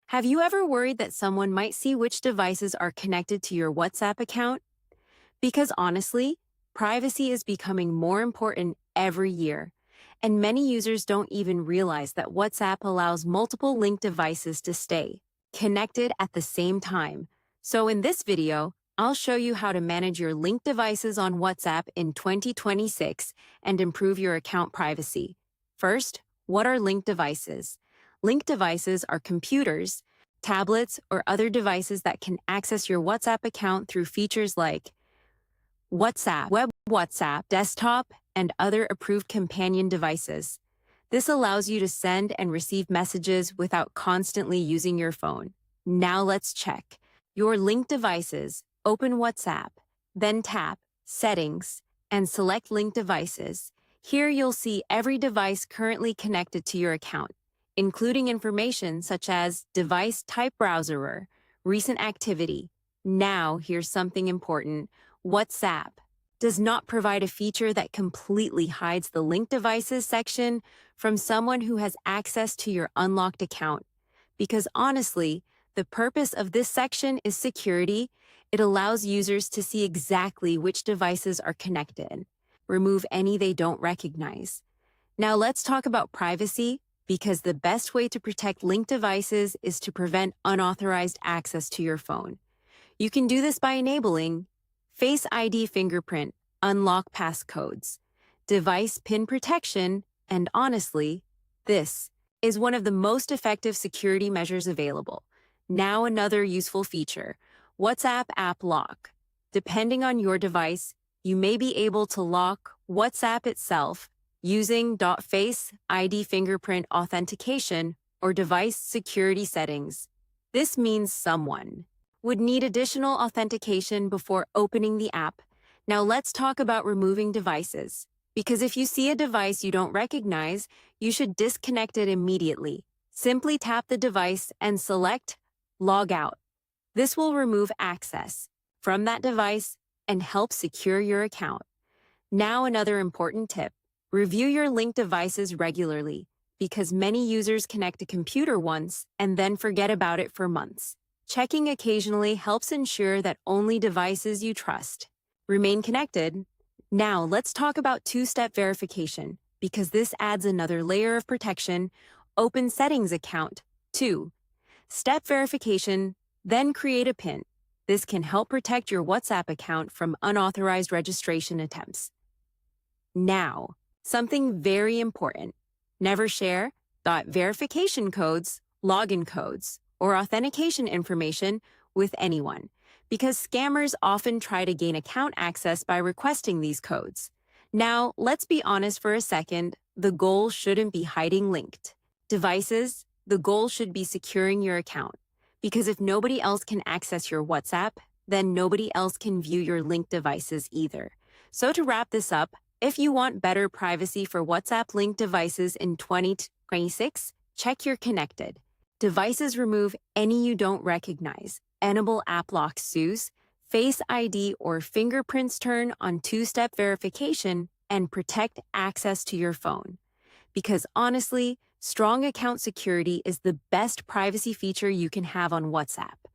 Have you ever worried that someone might see which devices are connected to your WhatsApp account? Because honestly, privacy is becoming more important every year, and many users don't even realize that WhatsApp allows multiple linked devices to stay connected at the same time. So in this video, I'll show you how to manage your linked devices on WhatsApp in 2026 and improve your account privacy. First, what are linked devices? Linked devices are computers, tablets, or other devices that can access your WhatsApp account through features like WhatsApp, web WhatsApp, desktop, and other approved companion devices. This allows you to send and receive messages without constantly using your phone. Now let's check your linked devices. Open WhatsApp, then tap Settings and select Linked Devices. Here you'll see every device currently connected to your account, including information such as device type, browser, recent activity. Now, here's something important. WhatsApp does not provide a feature that completely hides the linked devices section from someone who has access to your unlocked account. Because honestly, the purpose of this section is security. It allows users to see exactly which devices are connected, remove any they don't recognize. Now let's talk about privacy, because the best way to protect linked devices is to prevent unauthorized access to your phone. You can do this by enabling Face ID fingerprint, unlock passcodes, device PIN protection, and honestly, this is one of the most effective security measures available. Now another useful feature, WhatsApp app lock. Depending on your device, you may be able to lock WhatsApp itself using Face ID fingerprint authentication or device security settings. This means someone would need additional authentication before opening the app. Now let's talk about removing devices. Because if you see a device you don't recognize, you should disconnect it immediately. Simply tap the device and select Log Out. This will remove access from that device and help secure your account. Now another important tip. Review your linked devices regularly, because many users connect a computer once and then forget about it for months. Checking occasionally helps ensure that only devices you trust remain connected. Now let's talk about two-step verification, because this adds another layer of protection. Open Settings account, 2-step verification, then create a PIN. This can help protect your WhatsApp account from unauthorized registration attempts. Now, something very important. Never share verification codes, login codes, or authentication information with anyone, because scammers often try to gain account access by requesting these codes. Now, let's be honest for a second. The goal shouldn't be hiding linked devices. The goal should be securing your account, because if nobody else can access your WhatsApp, then nobody else can view your linked devices either. So to wrap this up, if you want better privacy for WhatsApp linked devices in 2026, check your connected devices, remove any you don't recognize, enable app lock SUS, Face ID or fingerprints, turn on two-step verification, and protect access to your phone. Because honestly, strong account security is the best privacy feature you can have on WhatsApp.